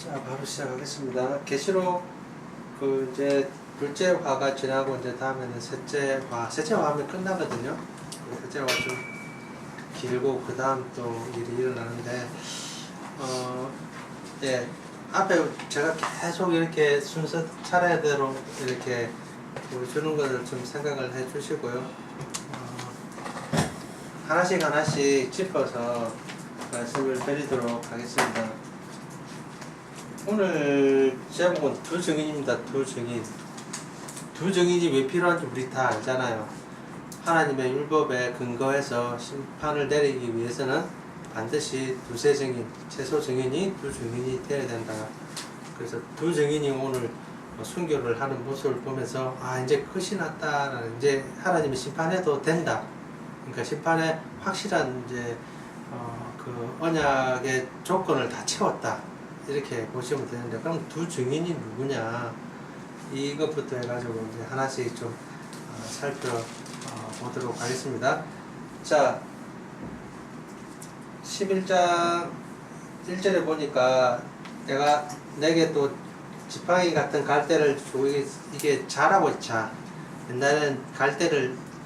자, 바로 시작하겠습니다. 계시록 이제 둘째 화가 지나고 이제 다음에는 셋째 화 하면 끝나거든요. 셋째 화가 좀 길고 그 다음 또 일이 일어나는데 예, 앞에 제가 계속 이렇게 순서 차례대로 이렇게 보여주는 것을 좀 생각을 해 주시고요. 하나씩 하나씩 짚어서 말씀을 드리도록 하겠습니다. 오늘 제목은 두 증인입니다. 두 증인. 두 증인이 왜 필요한지 우리 다 알잖아요. 하나님의 율법에 근거해서 심판을 내리기 위해서는 반드시 두세 증인, 최소 증인이 두 증인이 되어야 된다. 그래서 두 증인이 오늘 순교를 하는 모습을 보면서 이제 끝이 났다라는, 이제 하나님이 심판해도 된다. 그러니까 심판에 확실한 이제 그 언약의 조건을 다 채웠다. 이렇게 보시면 되는데, 그럼 두 증인이 누구냐? 이것부터 해가지고 이제 하나씩 좀 살펴보도록 하겠습니다. 자, 11장 1절에 보니까 내게 또 지팡이 같은 갈대를 주고, 이게 자라고 자. 옛날엔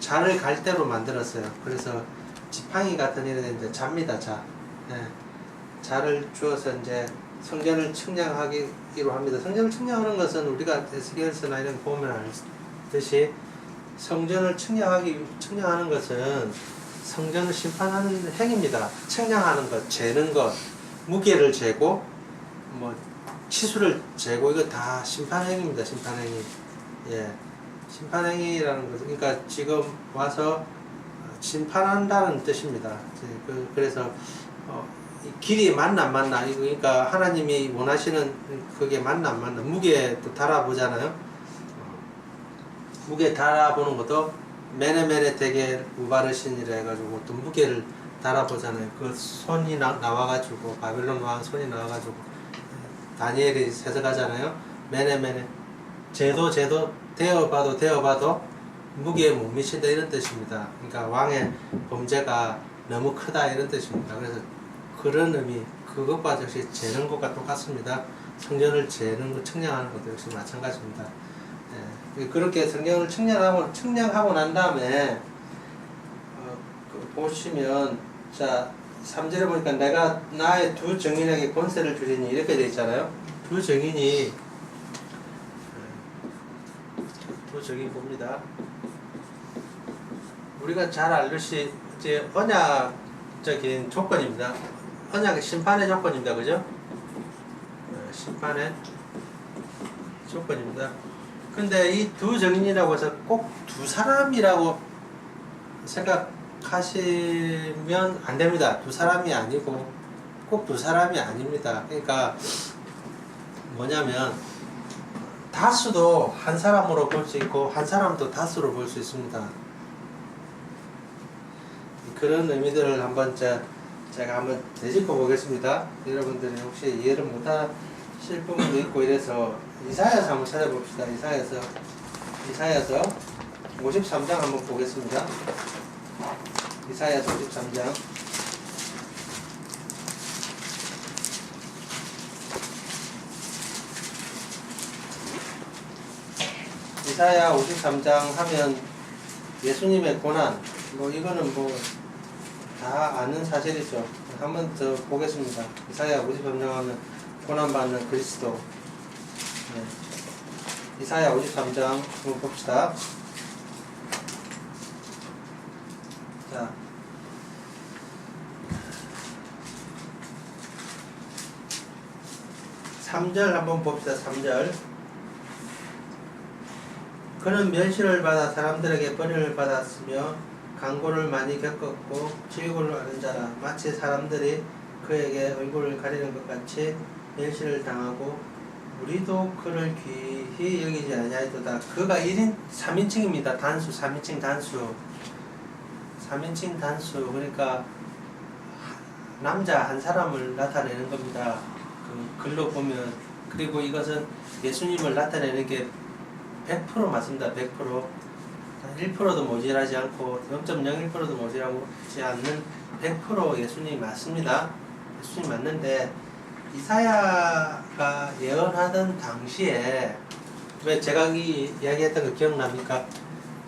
자를 갈대로 만들었어요. 그래서 지팡이 같은 일이 되는데 자입니다, 자. 네. 자를 주어서 이제 성전을 측량하기로 합니다. 성전을 측량하는 것은 우리가 에스겔서나 이런 거 보면 알듯이 성전을 측량하는 것은 성전을 심판하는 행위입니다. 측량하는 것, 재는 것, 무게를 재고, 치수를 재고, 이거 다 심판행위입니다. 심판행위. 예. 심판행위라는 것은, 그러니까 지금 와서 심판한다는 뜻입니다. 그래서, 길이 맞나 안 맞나, 그러니까 하나님이 원하시는 그게 맞나 안 맞나, 무게도 달아보잖아요. 무게 달아보는 것도 메네메네 되게 우바르신이라 해가지고 또 무게를 달아보잖아요. 그 손이 나와가지고, 바벨론 왕 손이 나와가지고 다니엘이 해석하잖아요. 메네메네, 제도 되어봐도 무게에 못 미친다, 이런 뜻입니다. 그러니까 왕의 범죄가 너무 크다, 이런 뜻입니다. 그래서 그런 의미, 그것과 역시 재는 것과 똑같습니다. 성전을 재는 것, 측량하는 것도 역시 마찬가지입니다. 예, 그렇게 성전을 측량하고 난 다음에 보시면, 자, 3절에 보니까 내가 나의 두 증인에게 권세를 주리니, 이렇게 되어 있잖아요. 두 증인이, 두 증인 봅니다. 우리가 잘 알듯이 이제 언약적인 조건입니다. 언약의 심판의 조건입니다. 그죠? 심판의 조건입니다. 근데 이 두 증인이라고 해서 꼭 두 사람이라고 생각하시면 안 됩니다. 두 사람이 아니고 꼭 두 사람이 아닙니다. 그러니까 뭐냐면, 다수도 한 사람으로 볼 수 있고 한 사람도 다수로 볼 수 있습니다. 그런 의미들을 한번 제가 한번 되짚어 보겠습니다. 여러분들이 혹시 이해를 못하실 부분도 있고 이래서 이사야서 한번 찾아봅시다. 이사야서 53장 한번 보겠습니다. 이사야서 53장. 이사야 53장 하면 예수님의 고난, 이거는 다 아는 사실이죠. 한번 더 보겠습니다. 이사야 53장 하면 고난받는 그리스도. 네. 이사야 53장 한번 봅시다. 자, 3절 한번 봅시다. 3절. 그는 멸시를 받아 사람들에게 버림을 받았으며 강고를 많이 겪었고 질고를 앓은 자라. 마치 사람들이 그에게 얼굴을 가리는 것 같이 멸시를 당하고 우리도 그를 귀히 여기지 아니하였도다. 그가 1인 3인칭입니다. 단수, 3인칭 단수. 3인칭 단수. 그러니까 남자 한 사람을 나타내는 겁니다. 그 글로 보면. 그리고 이것은 예수님을 나타내는 게 100% 맞습니다. 100%. 1%도 모자라지 않고 0.01%도 모자라지 않는 100% 예수님이 맞습니다. 예수님 맞는데, 이사야가 예언하던 당시에 왜 제가 이야기했던 거 기억납니까?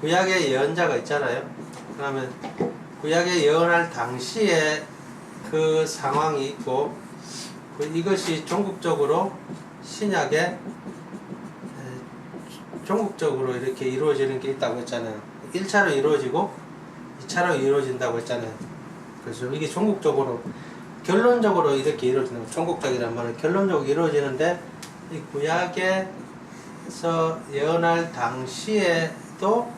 구약의 예언자가 있잖아요. 그러면 구약의 예언할 당시에 그 상황이 있고 이것이 종국적으로 신약에 종국적으로 이렇게 이루어지는 게 있다고 했잖아요. 1차로 이루어지고 2차로 이루어진다고 했잖아요. 그래서 이게 종국적으로 결론적으로 이렇게 이루어지는 종국적이란 말은 결론적으로 이루어지는데 이 구약에서 예언할 당시에도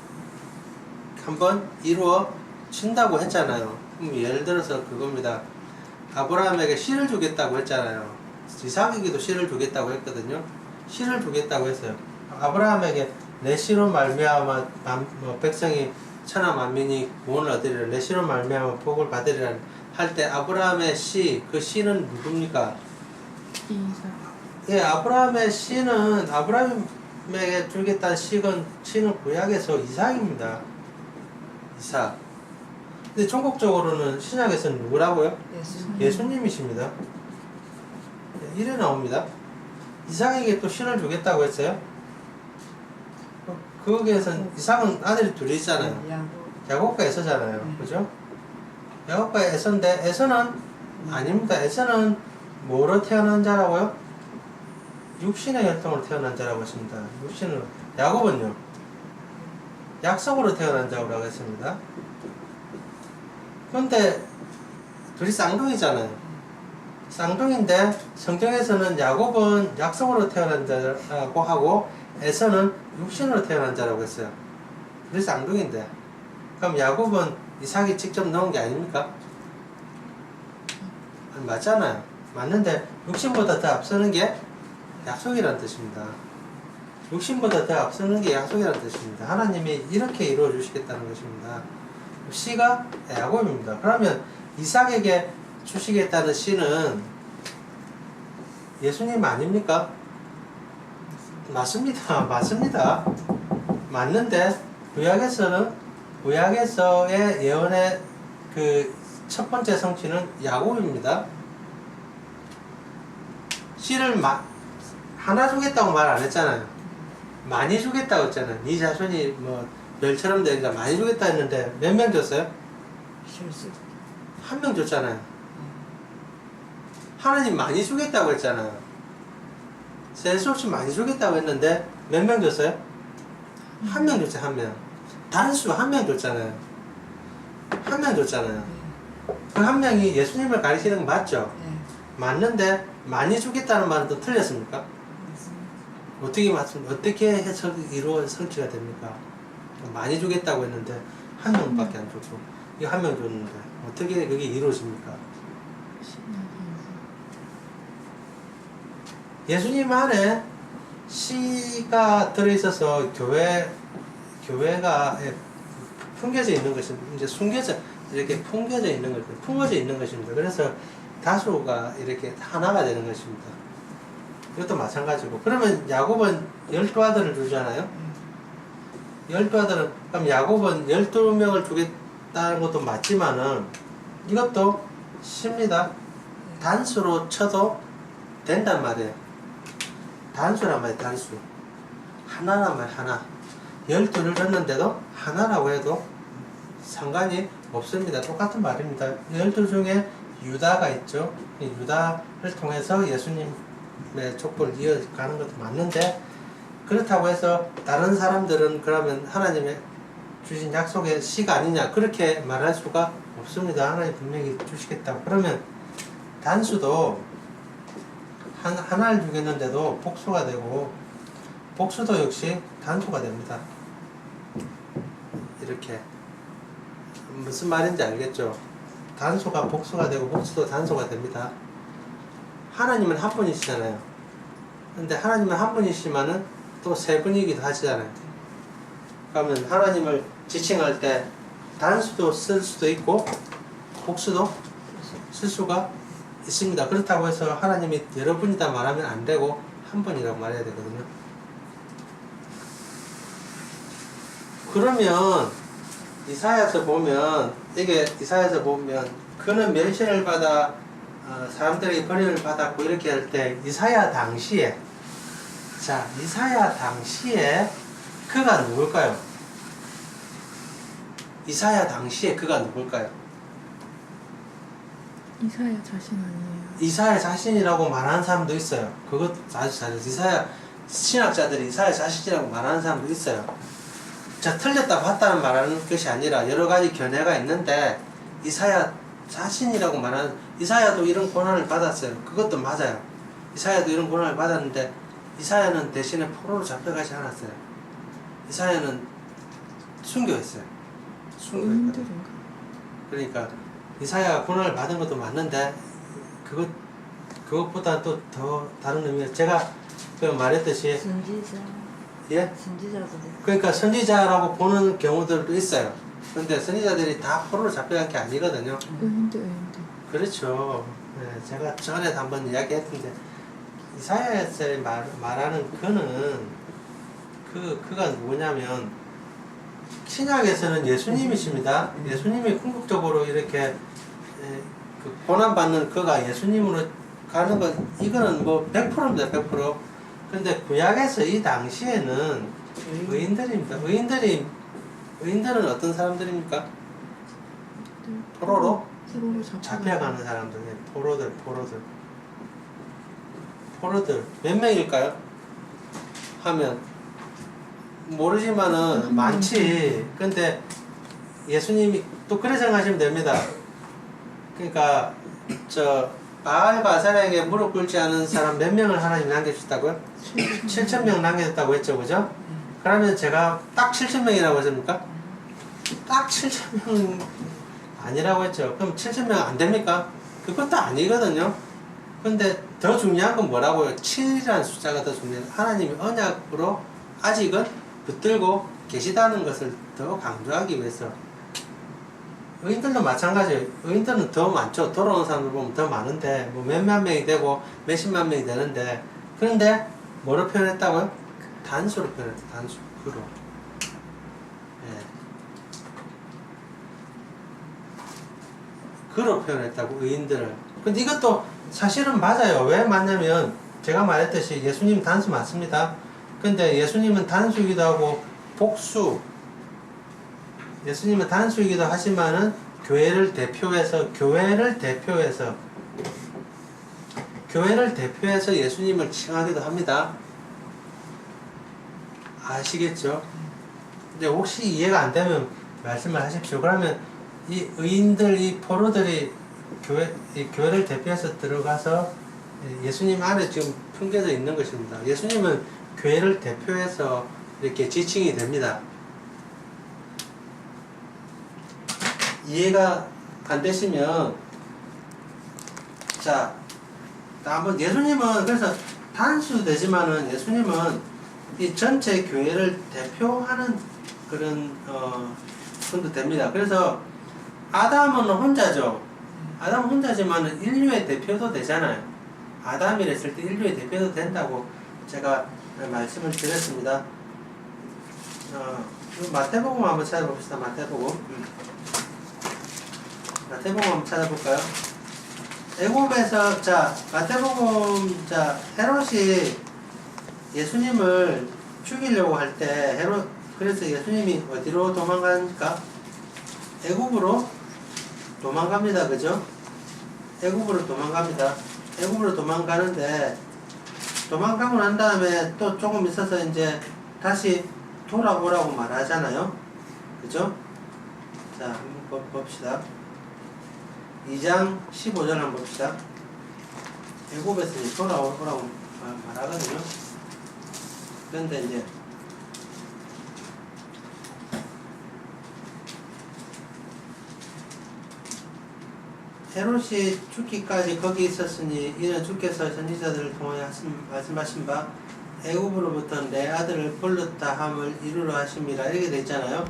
한번 이루어진다고 했잖아요. 예를 들어서 그겁니다. 아브라함에게 씨를 주겠다고 했잖아요. 이삭에게도 씨를 주겠다고 했거든요. 씨를 주겠다고 했어요. 아브라함에게 내 씨로 말미암아 백성이 천하 만민이 구원을 얻으리라, 내 씨로 말미암아 복을 받으리라 할 때 아브라함의 씨, 그 씨는 누굽니까? 예, 아브라함의 씨는 아브라함에게 주겠다는 씨는 구약에서 이삭입니다. 이삭. 근데 종국적으로는 신약에서는 누구라고요? 예수님이십니다. 이래 나옵니다. 이삭에게 또 신을 주겠다고 했어요. 거기에서는 이삭은 아들이 둘이 있잖아요. 야곱과 에서잖아요. 그죠? 야곱과 에서인데 에서는 아닙니다. 에서는 뭐로 태어난 자라고요? 육신의 혈통으로 태어난 자라고 했습니다. 육신으로. 야곱은요? 약속으로 태어난 자라고 했습니다. 그런데 둘이 쌍둥이잖아요. 쌍둥이인데 성경에서는 야곱은 약속으로 태어난 자라고 하고 에서는 육신으로 태어난 자라고 했어요. 둘이 쌍둥이인데 그럼 야곱은 이삭이 직접 넣은 게 아닙니까? 맞잖아요. 맞는데 육신보다 더 앞서는 게 약속이라는 뜻입니다. 육신보다 더 앞서는 게 약속이라는 뜻입니다. 하나님이 이렇게 이루어 주시겠다는 것입니다. 씨가 야곱입니다. 그러면 이삭에게 주시겠다는 씨는 예수님 아닙니까? 맞습니다. 맞습니다. 맞는데 구약에서의 예언의 그 첫 번째 성취는 야곱입니다. 씨를 하나 주겠다고 말 안 했잖아요. 많이 주겠다고 했잖아요. 네 자손이 뭐 별처럼 되니까 많이 주겠다 했는데 몇 명 줬어요? 한 명 줬잖아요. 하나님 많이 주겠다고 했잖아요. 셀 수 없이 많이 주겠다고 했는데 몇 명 줬어요? 한 명 줬어요. 한 명. 단수 한 명 줬잖아요. 한 명 줬잖아요. 그 한 명이 예수님을 가리키는 건 맞죠? 맞는데 많이 주겠다는 말은 또 틀렸습니까? 어떻게 맞습니까? 어떻게 해석이 설치가 됩니까? 많이 주겠다고 했는데 한 명밖에 안 줬고 이거 한 명 줬는데 어떻게 그게 이루어집니까? 예수님 안에 씨가 들어있어서 교회가 풍겨져 있는 것입니다. 이제 이렇게 풍겨져 있는 것입니다. 품어져 있는 것입니다. 그래서 다수가 이렇게 하나가 되는 것입니다. 이것도 마찬가지고. 그러면 야곱은 12아들을 주잖아요. 12아들은, 그럼 야곱은 12명을 주겠다는 것도 맞지만은 이것도 쉽니다. 단수로 쳐도 된단 말이에요. 단수란 말이에요. 단수. 하나란 말이에요. 하나. 12를 줬는데도 하나라고 해도 상관이 없습니다. 똑같은 말입니다. 12 중에 유다가 있죠. 이 유다를 통해서 예수님의 족보를 이어가는 것도 맞는데 그렇다고 해서 다른 사람들은 그러면 하나님의 주신 약속의 씨가 아니냐 그렇게 말할 수가 없습니다. 하나님 분명히 주시겠다고. 그러면 단수도 하나를 주겠는데도 복수가 되고 복수도 역시 단수가 됩니다. 이렇게 무슨 말인지 알겠죠? 단수가 복수가 되고 복수도 단수가 됩니다. 하나님은 한 분이시잖아요. 근데 하나님은 한 분이시지만은 또 세 분이기도 하시잖아요. 그러면 하나님을 지칭할 때 단수도 쓸 수도 있고 복수도 쓸 수가 있습니다. 그렇다고 해서 하나님이 여러 분이다 말하면 안 되고 한 분이라고 말해야 되거든요. 그러면 이사야서 보면 그는 멸시를 받아 사람들에게 버림을 받았고 이렇게 할 때 이사야 당시에 그가 누굴까요? 이사야 당시에 그가 누굴까요? 이사야 자신 아니에요. 이사야 자신이라고 말하는 사람도 있어요. 그것 아주 잘 이사야 신학자들이 이사야 자신이라고 말하는 사람도 있어요. 자, 틀렸다 맞다는 말하는 것이 아니라 여러 가지 견해가 있는데 이사야 자신이라고 말하는 이사야도 이런 고난을 받았어요. 그것도 맞아요. 이사야도 이런 고난을 받았는데 이사야는 대신에 포로로 잡혀가지 않았어요. 이사야는 순교했어요. 순교했거든요. 의인들인가? 그러니까 이사야가 고난을 받은 것도 맞는데 그것보다 또 더 다른 의미가 제가 말했듯이 선지자. 예? 선지자들. 그러니까 선지자라고 보는 경우들도 있어요. 근데 선지자들이 다 포로로 잡혀간 게 아니거든요. 의인들. 그렇죠. 네, 제가 전에도 한번 이야기했는데 이사야에서 말하는 그는 그가 누구냐면 신약에서는 예수님이십니다. 예수님이 궁극적으로 이렇게 그 고난받는 그가 예수님으로 가는 건 이거는 뭐 100%입니다. 100%. 근데 구약에서 이 당시에는 의인들입니다. 의인들은 어떤 사람들입니까? 포로로 잡혀가는 사람들, 포로들 몇 명일까요? 하면 모르지만은 많지. 근데 예수님이 또 그래 생각하시면 됩니다. 그러니까 바알과 아사랴에게 무릎 꿇지 않은 사람 몇 명을 하나님 남겨주셨다고요? 7,000명 남겨줬다고 했죠, 그죠? 그러면 제가 딱 7,000명이라고 했습니까? 딱 7,000명 아니라고 했죠. 그럼 7,000명 안 됩니까? 그것도 아니거든요. 근데 더 중요한 건 뭐라고요? 7이라는 숫자가 더 중요해요. 하나님이 언약으로 아직은 붙들고 계시다는 것을 더 강조하기 위해서. 의인들도 마찬가지예요. 의인들은 더 많죠. 돌아오는 사람들 보면 더 많은데 뭐 몇만 명이 되고 몇십만 명이 되는데 그런데 뭐로 표현했다고요? 단수로 표현했어요. 단수. 그로. 예. 그로 표현했다고 의인들을. 근데 이것도 사실은 맞아요. 왜 맞냐면 제가 말했듯이 예수님 단수 맞습니다. 근데 예수님은 단수이기도 하고 복수. 예수님은 단수이기도 하지만은 교회를 대표해서 예수님을 칭하기도 합니다. 아시겠죠? 근데 혹시 이해가 안 되면 말씀을 하십시오. 그러면 이 의인들, 이 포로들이 교회를 대표해서 들어가서 예수님 안에 지금 품겨져 있는 것입니다. 예수님은 교회를 대표해서 이렇게 지칭이 됩니다. 이해가 안 되시면 자, 한번 예수님은 그래서 단수 되지만은 예수님은 이 전체 교회를 대표하는 그런 분도 됩니다. 그래서 아담은 혼자죠. 아담은 혼자지만은 인류의 대표도 되잖아요. 아담이라 했을 때 인류의 대표도 된다고 제가 말씀을 드렸습니다. 마태복음 한번 찾아봅시다. 마태복음 한번 찾아볼까요? 애굽에서 마태복음 헤롯이 예수님을 죽이려고 할 때 그래서 예수님이 어디로 도망가니까 애굽으로 도망갑니다. 그죠? 애굽으로 도망갑니다. 애굽으로 도망가는데 도망가고 난 다음에 또 조금 있어서 이제 다시 돌아오라고 말하잖아요. 그죠? 자, 한번 봅시다. 2장 15절 한번 봅시다. 애굽에서 이제 돌아오라고 말하거든요. 그런데 이제 헤롯이 죽기까지 거기 있었으니 이는 주께서 선지자들을 통하여 말씀하신 바 애굽으로부터 내 아들을 불렀다 함을 이루려 하심이라 이렇게 돼 있잖아요.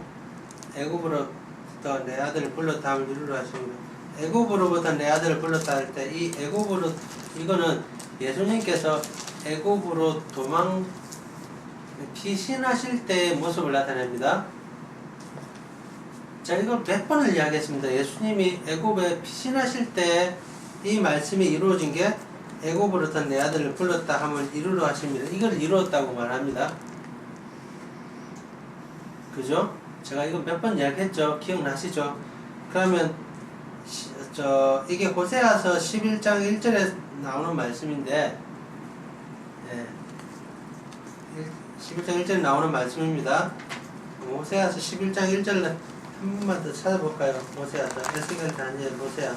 애굽으로부터 내 아들을 불렀다 함을 이루려 하심이라. 애굽으로부터 내 아들을 불렀다 할 때 이 애굽으로 이거는 예수님께서 애굽으로 피신하실 때의 모습을 나타냅니다. 자, 이걸 100번을 이야기했습니다. 예수님이 애굽에 피신하실 때 이 말씀이 이루어진 게 애굽으로부터 내 아들을 불렀다 하면 이루려 하십니다. 이걸 이루었다고 말합니다. 그죠? 제가 이거 몇 번 이야기했죠? 기억나시죠? 그러면 이게 호세아서 11장 1절에 나오는 말씀인데 11장 1절에 나오는 말씀입니다. 호세아서 11장 1절을 한 번만 더 찾아볼까요? 호세아서 에스겔 다니엘 호세아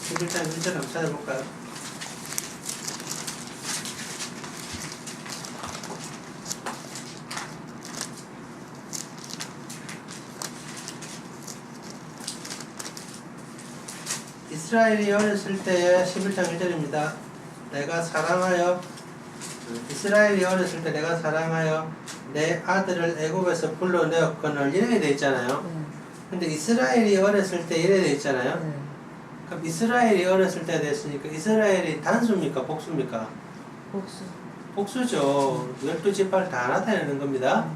11장 1절 한번 찾아볼까요? 이스라엘이 어렸을 때의 11장 1절입니다. 이스라엘이 어렸을 때 내가 사랑하여 내 아들을 애굽에서 불러내었거늘 이렇게 돼 있잖아요. 근데 이스라엘이 어렸을 때 이래 돼 있잖아요. 그럼 이스라엘이 어렸을 때 됐으니까 이스라엘이 단수입니까? 복수입니까? 복수. 복수죠. 12지파를 다 나타내는 겁니다.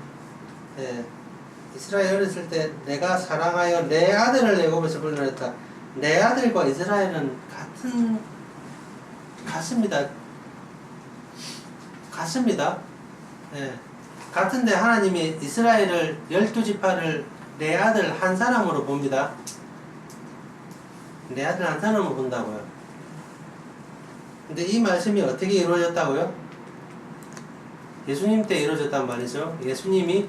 이스라엘 어렸을 때 내가 사랑하여 내 아들을 애굽에서 불러냈다. 내 아들과 이스라엘은 같습니다. 같은데 하나님이 이스라엘을 12지파를 내 아들 한 사람으로 봅니다. 내 아들 한 사람으로 본다고요. 근데 이 말씀이 어떻게 이루어졌다고요? 예수님 때 이루어졌단 말이죠. 예수님이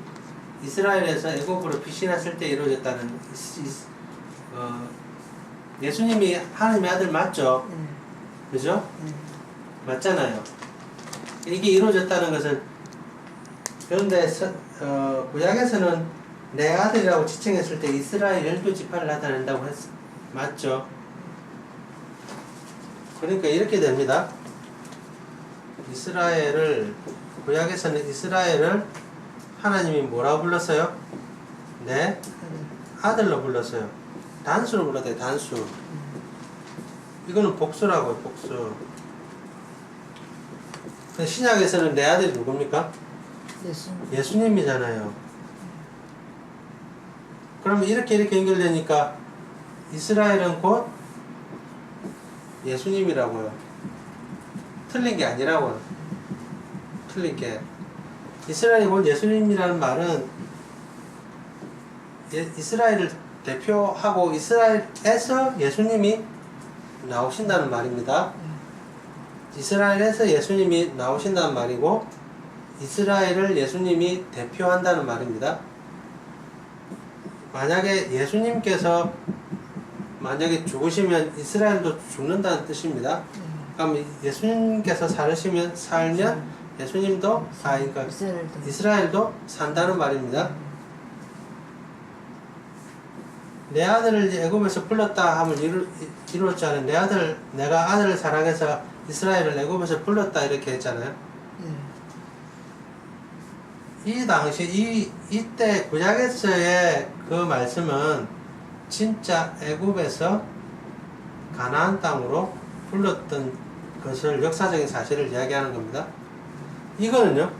이스라엘에서 애굽으로 피신했을 때 이루어졌다는 예수님이 하나님의 아들 맞죠? 그죠? 맞잖아요. 이게 이루어졌다는 것은 그런데 구약에서는 내 아들이라고 지칭했을 때 이스라엘 12지파를 나타낸다고 맞죠? 그러니까 이렇게 됩니다. 구약에서는 이스라엘을 하나님이 뭐라고 불렀어요? 내 아들로 불렀어요. 단수로 불렀대요. 단수. 이거는 복수라고요. 복수. 신약에서는 내 아들이 누굽니까? 예수님이잖아요. 그러면 이렇게 연결되니까 이스라엘은 곧 예수님이라고요. 틀린 게 아니라고요. 틀린 게. 이스라엘이 곧 예수님이라는 말은 이스라엘을 대표하고 이스라엘에서 예수님이 나오신다는 말입니다. 이스라엘에서 예수님이 나오신다는 말이고 이스라엘을 예수님이 대표한다는 말입니다. 만약에 예수님께서 죽으시면 이스라엘도 죽는다는 뜻입니다. 그럼 예수님께서 살면 예수님도 그러니까 이스라엘도 산다는 말입니다. 내 아들을 애굽에서 불렀다 하면 이루었잖아요. 내가 아들을 사랑해서 이스라엘을 애굽에서 불렀다 이렇게 했잖아요. 이 당시 이때 구약에서의 그 말씀은 진짜 애굽에서 가나안 땅으로 불렀던 것을 역사적인 사실을 이야기하는 겁니다. 이거는요?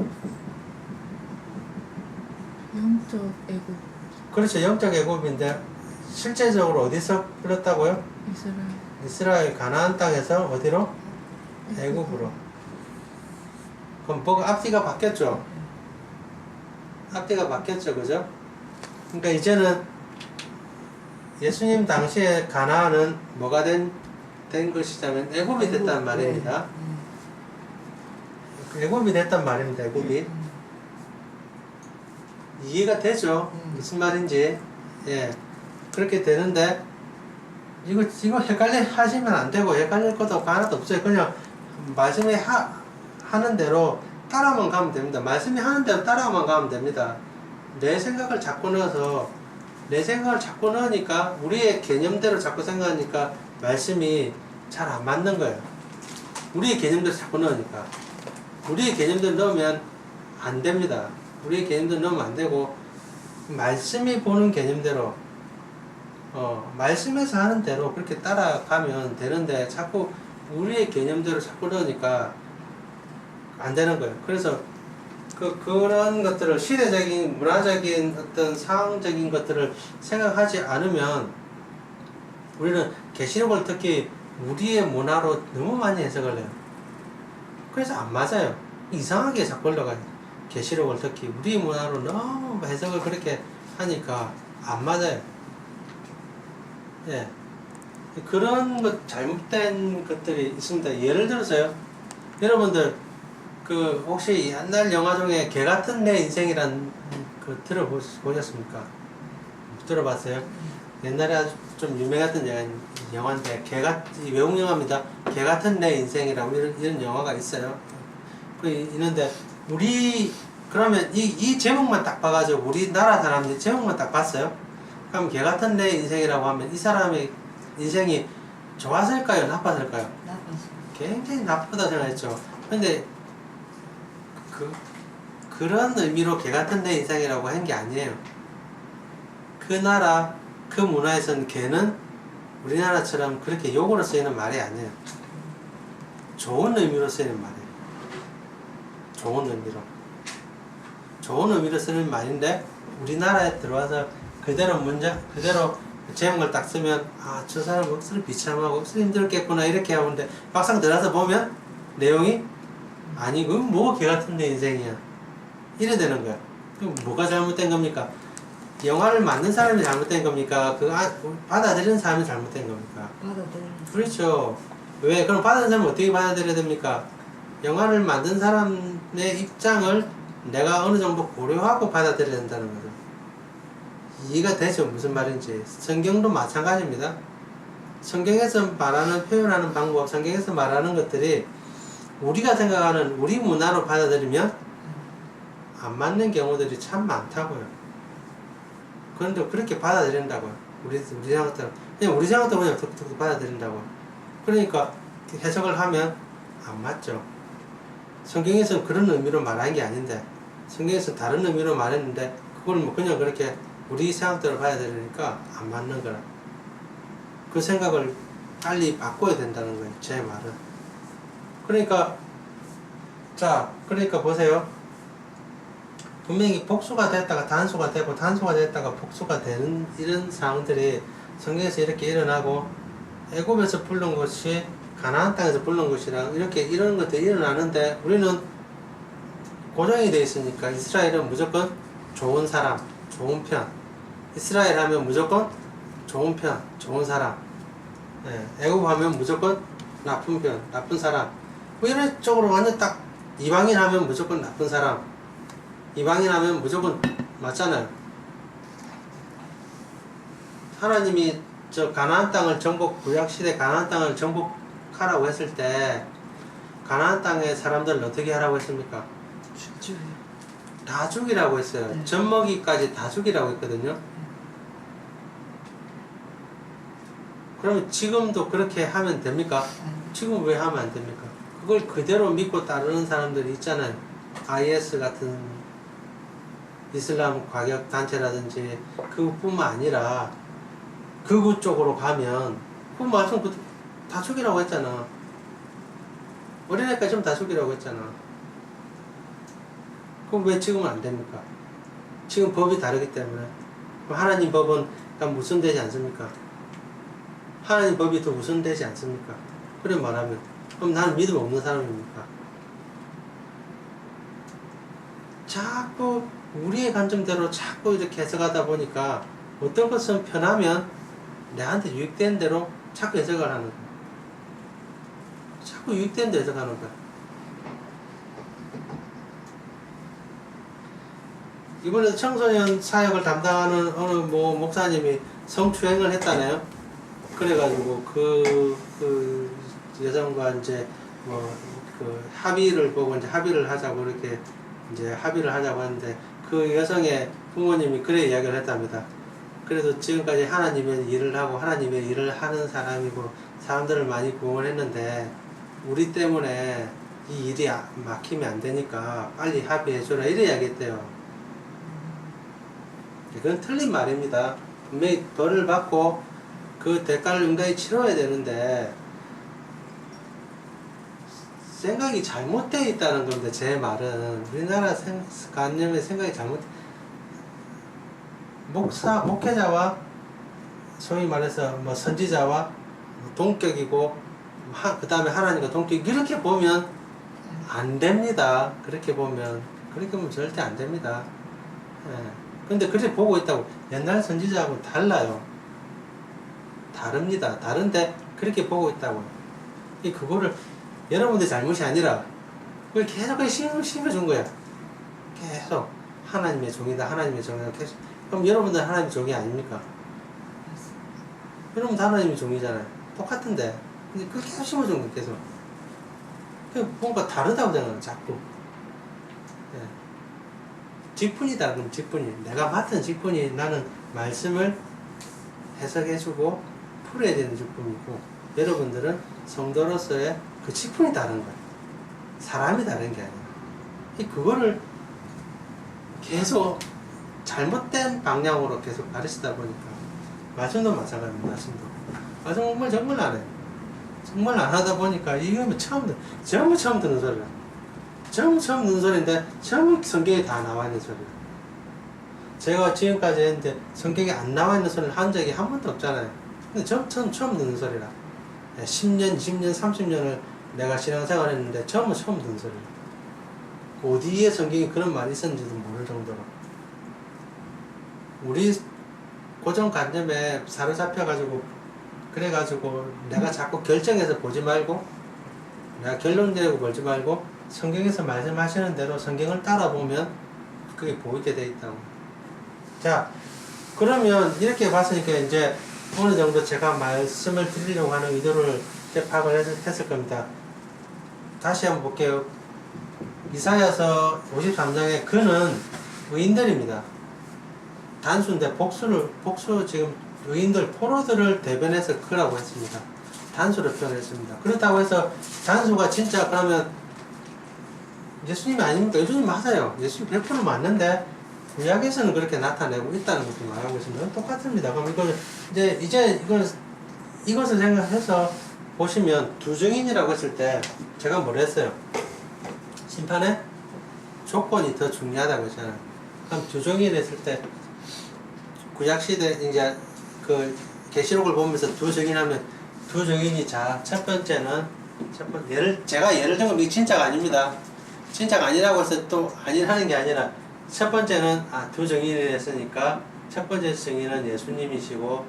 영적 애국. 그렇죠. 영적 애굽인데 실제적으로 어디서 불렀다고요? 이스라엘 가나안 땅에서 어디로? 애굽으로. 그럼 앞뒤가 바뀌었죠? 앞뒤가 바뀌었죠. 그죠? 그러니까 이제는 예수님 당시에 가나안은 뭐가 된 것이냐면 애굽이 됐단 말입니다. 애굽이 됐단 말입니다. 애굽이. 이해가 되죠? 무슨 말인지. 예. 그렇게 되는데 이거 헷갈리시면 안 되고 헷갈릴 것도 하나도 없어요. 그냥 말씀이 하는 대로 따라만 가면 됩니다. 말씀이 하는 대로 따라만 가면 됩니다. 내 생각을 자꾸 넣으니까 우리의 개념대로 자꾸 생각하니까 말씀이 잘 안 맞는 거예요. 우리의 개념대로 자꾸 넣으니까. 우리의 개념대로 넣으면 안 됩니다. 우리의 개념대로 넣으면 안 되고 말씀이 보는 개념대로 말씀에서 하는 대로 그렇게 따라가면 되는데 자꾸 우리의 개념대로 자꾸 넣으니까 안 되는 거예요. 그래서 그런 것들을 시대적인 문화적인 어떤 상황적인 것들을 생각하지 않으면 우리는 계시록을 특히 우리의 문화로 너무 많이 해석을 해요. 그래서 안 맞아요. 이상하게 자꾸 올라가요. 계시록을 특히 우리 문화로 너무 해석을 그렇게 하니까 안 맞아요. 예. 그런 것 잘못된 것들이 있습니다. 예를 들어서요. 여러분들 그 혹시 옛날 영화 중에 개 같은 내 인생이란 그 들어보셨습니까? 들어봤어요? 옛날에 아주 좀 유명했던 영화인데 외국 영화입니다. 개 같은 내 인생이라고 이런 영화가 있어요. 그 있는데 그러면 이 제목만 딱 봐가지고 우리나라 사람들이 제목만 딱 봤어요. 그럼 개 같은 내 인생이라고 하면 이 사람의 인생이 좋았을까요? 나빴을까요? 나빴어. 굉장히 나쁘다 생각했죠. 근데 그런 의미로 개 같은 내 인생이라고 한 게 아니에요. 그 나라, 그 문화에서는 개는 우리나라처럼 그렇게 욕으로 쓰이는 말이 아니에요. 좋은 의미로 쓰이는 말이에요. 좋은 의미로. 좋은 의미로 쓰는 말인데, 우리나라에 들어와서 그대로 제목을 딱 쓰면, 아, 저 사람 억수로 비참하고 억수로 힘들겠구나, 이렇게 하는데, 막상 들어가서 보면, 내용이, 아니, 그건 뭐가 개 같은 내 인생이야. 이래 되는 거야. 그럼 뭐가 잘못된 겁니까? 영화를 만든 사람이 잘못된 겁니까? 받아들이는 사람이 잘못된 겁니까? 받아들이는. 그렇죠. 왜? 그럼 받아들이는 사람은 어떻게 받아들여야 됩니까? 영화를 만든 사람의 입장을 내가 어느 정도 고려하고 받아들여야 된다는 거죠. 이해가 되죠? 무슨 말인지. 성경도 마찬가지입니다. 성경에서 표현하는 방법, 성경에서 말하는 것들이 우리가 생각하는 우리 문화로 받아들이면 안 맞는 경우들이 참 많다고요. 그런데 그렇게 받아들인다고요. 우리 생각대로. 그냥 우리 생각대로 그냥 툭툭 받아들인다고요. 그러니까 해석을 하면 안 맞죠. 성경에서는 그런 의미로 말한 게 아닌데, 성경에서 다른 의미로 말했는데, 그걸 뭐 그냥 그렇게 우리 생각대로 받아들이니까 안 맞는 거라. 그 생각을 빨리 바꿔야 된다는 거예요. 제 말은. 그러니까 보세요. 분명히 복수가 됐다가 단수가 되고 단수가 됐다가 복수가 되는 이런 상황들이 성경에서 이렇게 일어나고, 애굽에서 부른 것이 가나안 땅에서 부른 것이랑 이렇게 이런 것들이 일어나는데, 우리는 고정이 되어 있으니까 이스라엘은 무조건 좋은 사람, 좋은 편. 이스라엘 하면 무조건 좋은 편, 좋은 사람. 애굽 하면 무조건 나쁜 편, 나쁜 사람. 뭐 이런 쪽으로 완전 딱 이방인 하면 무조건 나쁜 사람. 이방인 하면 무조건 맞잖아요. 하나님이 가나안 땅을 구약시대 가나안 땅을 정복하라고 했을 때, 가나안 땅의 사람들을 어떻게 하라고 했습니까? 죽여요. 다 죽이라고 했어요. 네. 젖먹이까지 다 죽이라고 했거든요. 그러면 지금도 그렇게 하면 됩니까? 지금 왜 하면 안 됩니까? 그걸 그대로 믿고 따르는 사람들이 있잖아요. IS 같은 이슬람 과격 단체라든지, 그뿐만 아니라 극우 쪽으로 가면 그 말씀 다 죽이라고 했잖아. 어린애까지 좀 다 죽이라고 했잖아. 그럼 왜 지금은 안 됩니까? 지금 법이 다르기 때문에. 그럼 하나님 법은 우선되지 않습니까? 하나님 법이 더 우선되지 않습니까? 그래 말하면, 그럼 나는 믿음 없는 사람입니까? 자꾸 우리의 관점대로 자꾸 이렇게 해석하다 보니까 어떤 것은 편하면 내한테 유익된 대로 자꾸 해석을 하는 거야. 자꾸 유익된 대로 해석하는 거야. 이번에 청소년 사역을 담당하는 어느 목사님이 성추행을 했다네요. 그래가지고 그 여성과 이제 합의를 보고 이제 합의를 하자고 하는데, 그 여성의 부모님이 그래 이야기를 했답니다. 그래도 지금까지 하나님의 일을 하고 하나님의 일을 하는 사람이고 사람들을 많이 구원했는데, 우리 때문에 이 일이 막히면 안 되니까 빨리 합의해줘라, 이래 이야기했대요. 이건 틀린 말입니다. 분명히 벌을 받고 그 대가를 응당히 치러야 되는데, 생각이 잘못되어 있다는 건데, 제 말은 우리나라 관념의 생각이 목회자와 소위 말해서 뭐 선지자와 동격이고 그 다음에 하나님과 동격 이렇게 보면 안 됩니다. 그렇게 보면 절대 안 됩니다. 예. 근데 그렇게 보고 있다고 옛날 선지자하고 달라요. 다릅니다. 다른데 그렇게 보고 있다고요. 그거를 여러분들 잘못이 아니라 그걸 계속 심어준 거야. 계속 하나님의 종이다. 하나님의 종이다. 계속. 그럼 여러분들 하나님의 종이 아닙니까? 여러분 하나님의 종이잖아요. 똑같은데. 근데 그걸 계속 심어준 거야. 계속. 뭔가 다르다고 생각하는 자꾸. 예. 직분이다. 그럼 직분이. 내가 맡은 직분이 나는 말씀을 해석해주고 풀어야 되는 직분이고 여러분들은 성도로서의 그 직분이 다른 거예요. 사람이 다른 게 아니라. 그거를 계속 잘못된 방향으로 계속 가르치다 보니까 말씀도 마찬가지입니다. 말씀 정말 안 해요. 정말 안 하다 보니까 이거는 전부 처음 듣는 소리라. 전부 처음 듣는 소리인데 전부 성경에 다 나와 있는 소리라. 제가 지금까지 했는데 성경에 안 나와 있는 소리를 한 적이 한 번도 없잖아요. 근데 처음 듣는 소리라. 10년, 20년, 30년을 내가 신앙생활 했는데 처음 듣는 소리라. 어디에 성경에 그런 말이 있었는지도 모를 정도로. 우리 고정관념에 사로잡혀가지고 그래가지고 내가 자꾸 결정해서 보지 말고 내가 결론 내리고 보지 말고 성경에서 말씀하시는 대로 성경을 따라보면 그게 보이게 돼 있다고. 자, 그러면 이렇게 봤으니까 이제 어느 정도 제가 말씀을 드리려고 하는 의도를 파악을 했을 겁니다. 다시 한번 볼게요. 이사야서 53장에 그는 의인들입니다. 단수인데 복수 지금 의인들, 포로들을 대변해서 그라고 했습니다. 단수로 표현했습니다. 그렇다고 해서 단수가 진짜 그러면 예수님이 아닙니까? 예수님 맞아요. 예수님 100% 맞는데 구약에서는 그렇게 나타내고 있다는 것도 말하고 있습니다. 똑같습니다. 그럼 이제 이것을 생각해서 보시면 두 증인이라고 했을 때 제가 뭘 했어요? 심판의 조건이 더 중요하다고 했잖아요. 그럼 두 증인 했을 때 구약시대 이제 그 계시록을 보면서 두 증인하면 두 증인이 첫 번째는 제가 예를 들면 이게 진짜가 아닙니다. 진짜가 아니라고 해서 또 아니라는 게 아니라 첫 번째는 두 증인이 했으니까 첫 번째 증인은 예수님이시고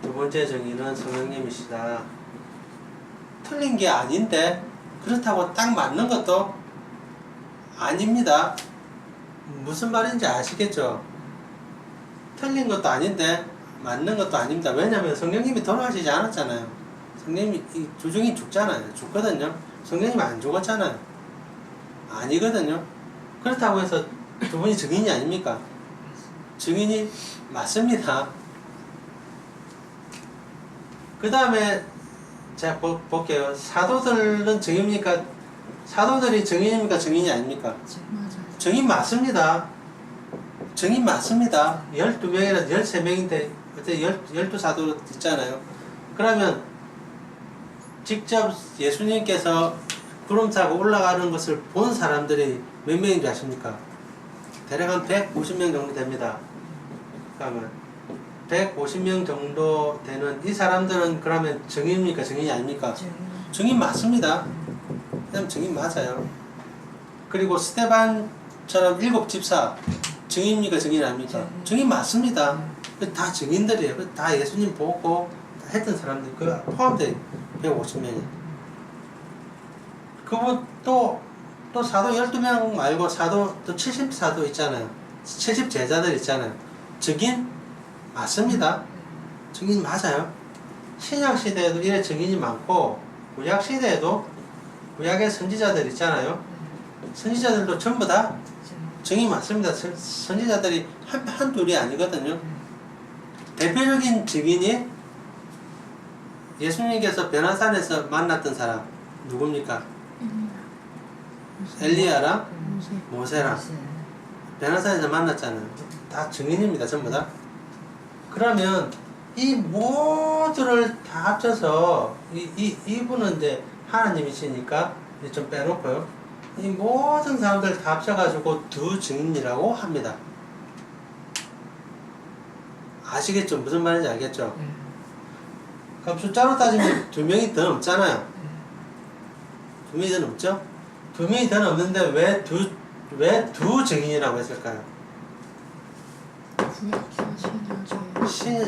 두 번째 증인은 성령님이시다. 틀린 게 아닌데 그렇다고 딱 맞는 것도 아닙니다. 무슨 말인지 아시겠죠? 틀린 것도 아닌데 맞는 것도 아닙니다. 왜냐하면 성령님이 돌아가시지 않았잖아요. 성령님이 두 증인 죽잖아요. 죽거든요. 성령님이 안 죽었잖아요. 아니거든요. 그렇다고 해서 두 분이 증인이 아닙니까? 증인이 맞습니다. 그 다음에 제가 볼게요. 사도들은 증인입니까? 사도들이 증인입니까? 증인이 아닙니까? 맞아요. 증인 맞습니다. 증인 맞습니다. 12명이나 13명인데 그때 12사도 있잖아요. 그러면 직접 예수님께서 구름 타고 올라가는 것을 본 사람들이 몇 명인지 아십니까? 대략 한 150명 정도 됩니다. 그러면 150명 정도 되는 이 사람들은 그러면 증인입니까? 증인이 아닙니까? 증인 맞습니다. 그냥 증인 맞아요. 그리고 스테반처럼 7 집사 증인입니까? 증인 아닙니까? 증인 맞습니다. 다 증인들이에요. 다 예수님 보고 했던 사람들 포함된 150명이. 그분 또 사도 12명 말고 사도 또 70사도 있잖아요. 70제자들 있잖아요. 증인 맞습니다. 증인 맞아요. 신약시대에도 이래 증인이 많고 구약시대에도 구약의 선지자들 있잖아요. 선지자들도 전부 다 증인 맞습니다. 선지자들이 한둘이 아니거든요. 대표적인 증인이 예수님께서 베나산에서 만났던 사람 누굽니까? 엘리야랑 모세랑 베나산에서 만났잖아요. 다 증인입니다. 전부 다. 그러면 이 모두를 다 합쳐서 이분은 이제 하나님이시니까 좀 빼놓고요. 이 모든 사람들 다 합쳐가지고 두 증인이라고 합니다. 아시겠죠? 무슨 말인지 알겠죠? 그럼 숫자로 따지면 2명이 더 넘잖아요. 2명이 더 넘죠? 2명이 더 넘는데 왜 두 증인이라고 했을까요?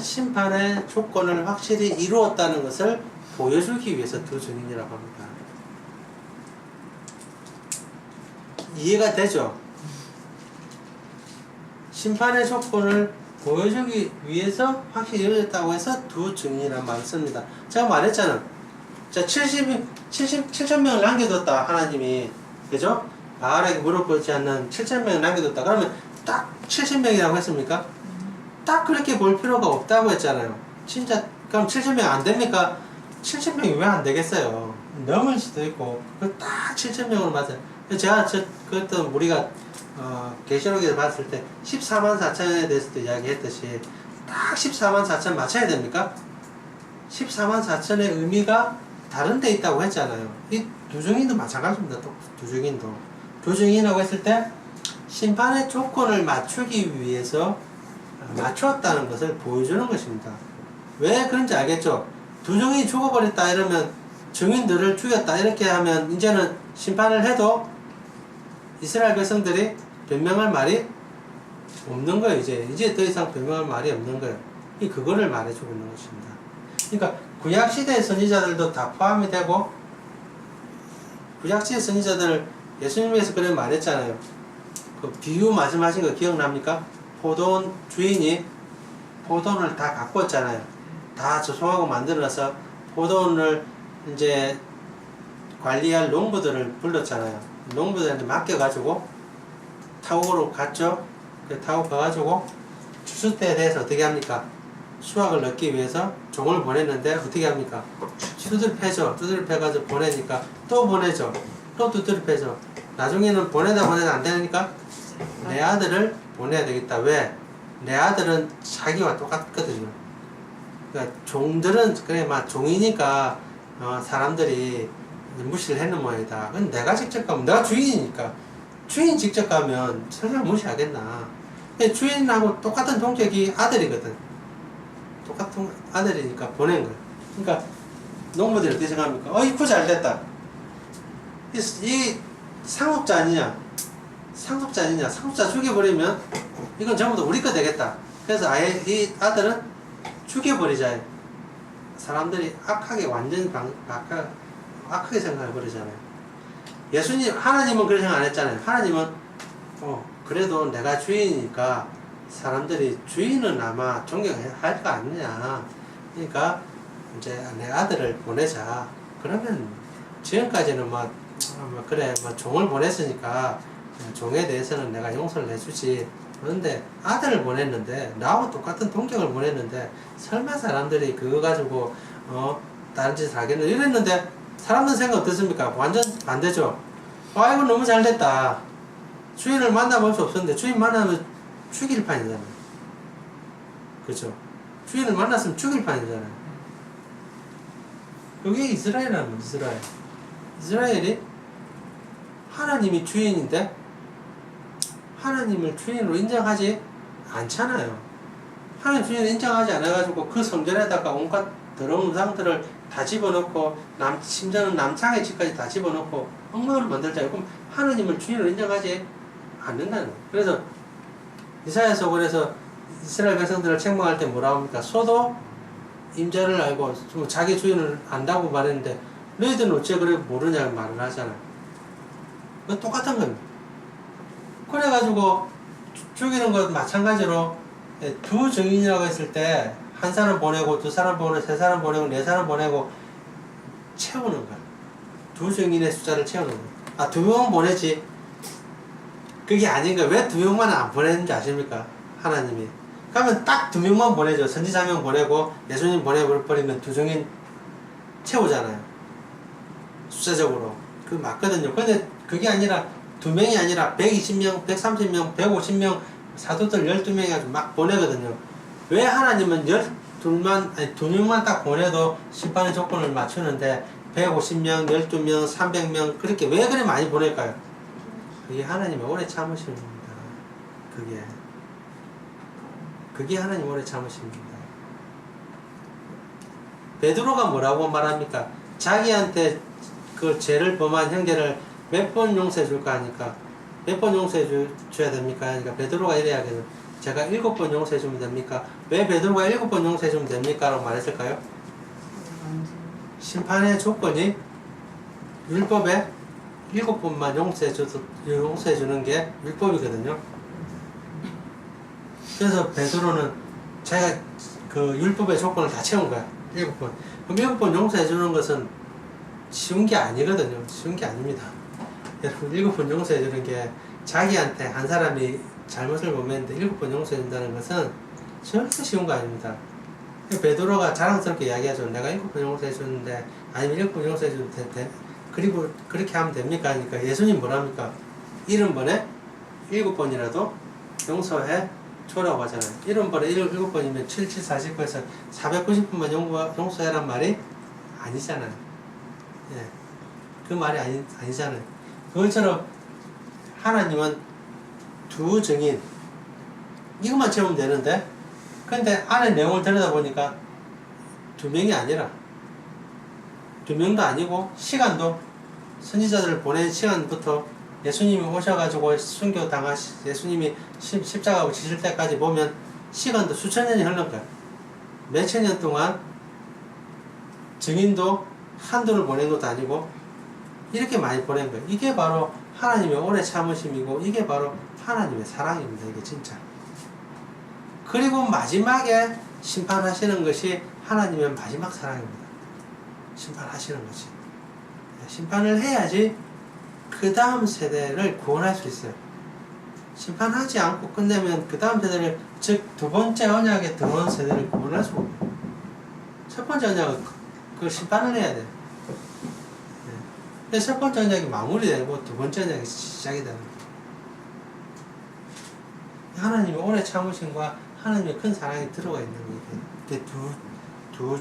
심판의 조건을 확실히 이루었다는 것을 보여주기 위해서 두 증인이라고 합니다. 이해가 되죠? 심판의 조건을 보여주기 위해서 확실히 이루어졌다고 해서 두 증인이라는 말을 씁니다. 제가 말했잖아. 자, 7,000명을 남겨뒀다, 하나님이. 그죠? 바알에게 무릎 꿇지 않는 7,000명을 남겨뒀다. 그러면 딱 70명이라고 했습니까? 딱 그렇게 볼 필요가 없다고 했잖아요. 진짜, 그럼 7,000명 안 됩니까? 7,000명이 왜 안 되겠어요? 넘을 수도 있고, 딱 7,000명으로 맞아요. 제가 그랬던 우리가 계시록에서 봤을 때 14만 4천에 대해서도 이야기했듯이 딱 14만 4천 맞춰야 됩니까? 14만 4천의 의미가 다른 데 있다고 했잖아요. 이 두 증인도 마찬가지입니다. 또 두 증인도. 두 증인이라고 했을 때 심판의 조건을 맞추기 위해서 맞추었다는 것을 보여주는 것입니다. 왜 그런지 알겠죠? 두 증인이 죽어버렸다 이러면 증인들을 죽였다 이렇게 하면 이제는 심판을 해도 이스라엘 백성들이 변명할 말이 없는 거예요. 이제 더 이상 변명할 말이 없는 거예요. 그거를 말해주고 있는 것입니다. 그러니까 구약시대의 선지자들도 다 포함이 되고, 구약시대 선지자들 예수님께서 그런 말했잖아요. 그 비유 말씀하신 거 기억납니까? 포도원 주인이 포도원을 다 갖고 왔잖아요. 다 조성하고 만들어서 포도원을 이제 관리할 농부들을 불렀잖아요. 농부들한테 맡겨가지고 타국으로 갔죠. 타국 가가지고 추수 때에 대해서 어떻게 합니까? 수확을 얻기 위해서 종을 보냈는데 어떻게 합니까? 두드려 패죠. 두드려 패가지고 보내니까 또 보내죠. 또 두드려 패죠. 나중에는 보내다 안 되니까 내 아들을 보내야 되겠다. 왜? 내 아들은 자기와 똑같거든요. 그러니까 종들은 그래 막 종이니까 사람들이 무시를 했는 모양이다. 그건 내가 직접 가면 내가 주인이니까 주인 직접 가면 설마 무시하겠나. 주인하고 똑같은 동족이 아들이거든. 똑같은 아들이니까 보낸 거야. 그러니까 농부들이 어떻게 생각합니까? 이거 잘 됐다. 이 상속자 아니냐? 상속자 죽여버리면 이건 전부 다 우리 거 되겠다. 그래서 아예 이 아들은 죽여버리자. 사람들이 악하게 완전 악하게 생각해버리잖아요. 하나님은 그렇게 생각 안 했잖아요. 하나님은 그래도 내가 주인이니까 사람들이 주인은 아마 존경할 거 아니냐. 그러니까 이제 내 아들을 보내자. 그러면 지금까지는 그래 종을 보냈으니까 종에 대해서는 내가 용서를 해주지. 그런데 아들을 보냈는데 나하고 똑같은 동격을 보냈는데 설마 사람들이 그거 가지고 다른 짓을 하겠노 이랬는데 사람들 생각 어떻습니까? 완전 반대죠. 이거 너무 잘됐다. 주인을 만나볼 수 없었는데 주인 만나면 죽일 판이잖아요. 그렇죠? 주인을 만났으면 죽일 판이잖아요. 그게 이스라엘이라는 거예요. 이스라엘이 하나님이 주인인데 하나님을 주인으로 인정하지 않잖아요. 하나님 주인을 인정하지 않아가지고 그 성전에다가 온갖 더러운 우상들을 다 집어넣고 심지어는 남창의 집까지 다 집어넣고 엉망을 만들잖아요. 그럼 하나님을 주인으로 인정하지 않는다는 거예요. 그래서 이사야서 그래서 이스라엘 백성들을 책망할 때 뭐라고 합니까? 소도 임자를 알고 자기 주인을 안다고 말했는데 너희들은 어째 그래 모르냐고 말을 하잖아요. 그건 똑같은 겁니다. 그래가지고 죽이는 것 마찬가지로 두 증인이라고 했을 때 한 사람 보내고 두 사람 보내고 세 사람 보내고 네 사람 보내고 채우는 거야. 두 증인의 숫자를 채우는 거야. 두 명은 보내지. 그게 아닌 거야. 왜 두 명만 안 보내는지 아십니까? 하나님이. 그러면 딱 두 명만 보내죠. 선지자 한 명 보내고 예수님 보내버리면 두 증인 채우잖아요. 숫자적으로. 그거 맞거든요. 근데 그게 아니라 두 명이 아니라 120명, 130명, 150명 사도들 12명이 가지고 막 보내거든요. 왜 하나님은 두 명만 딱 보내도 심판의 조건을 맞추는데 150명, 12명, 300명 그렇게 왜 그래 많이 보낼까요? 그게 하나님의 오래 참으심입니다. 그게 하나님 오래 참으십니다. 베드로가 뭐라고 말합니까? 자기한테 그 죄를 범한 형제를 몇 번 용서해 줄까 하니까 몇 번 용서해 줘야 됩니까? 그러니까 베드로가 이래야겠네. 제가 7번 용서해 주면 됩니까? 왜 베드로가 7번 용서해 주면 됩니까? 라고 말했을까요? 심판의 조건이 율법에 7번만 용서해 주는 게 율법이거든요. 그래서 베드로는 자기가 그 율법의 조건을 다 채운 거야. 7번. 그럼 7번 용서해 주는 것은 쉬운 게 아니거든요. 쉬운 게 아닙니다. 여러분, 7번 용서해 주는 게 자기한테 한 사람이 잘못을 범했는데 7번 용서해 준다는 것은 절대 쉬운 거 아닙니다. 베드로가 자랑스럽게 이야기하죠. 내가 7번 용서해 줬는데 아니면 7번 용서해 주면 그리고 그렇게 하면 됩니까? 하니까 예수님 뭐랍니까? 70번에 7번이라도 용서해 줘라고 하잖아요. 70번에 7번이면 7, 7, 49에서 490번만 용서해란 말이 아니잖아요. 예. 그 말이 아니잖아요. 그것처럼 하나님은 두 증인 이것만 채우면 되는데 근데 안에 내용을 들여다보니까 2명이 아니라 2명도 아니고 시간도 선지자들을 보낸 시간부터 예수님이 오셔가지고 순교 예수님이 십자가하고 지실 때까지 보면 시간도 수천 년이 흐른 거야. 몇천 년 동안 증인도 한두를 보낸 것도 아니고 이렇게 많이 보낸 거예요. 이게 바로 하나님의 오래 참으심이고 이게 바로 하나님의 사랑입니다. 이게 진짜. 그리고 마지막에 심판하시는 것이 하나님의 마지막 사랑입니다. 심판하시는 것이. 심판을 해야지 그 다음 세대를 구원할 수 있어요. 심판하지 않고 끝내면 그 다음 세대를, 즉 두 번째 언약에 들어온 세대를 구원할 수가 없어요. 첫 번째 언약은 그 심판을 해야 돼요. 첫 번째 언약이 마무리되고 두 번째 언약이 시작이 되는 거예요. 하나님의 오래 참으심과 하나님의 큰 사랑이 들어가 있는 거예요. 이게 두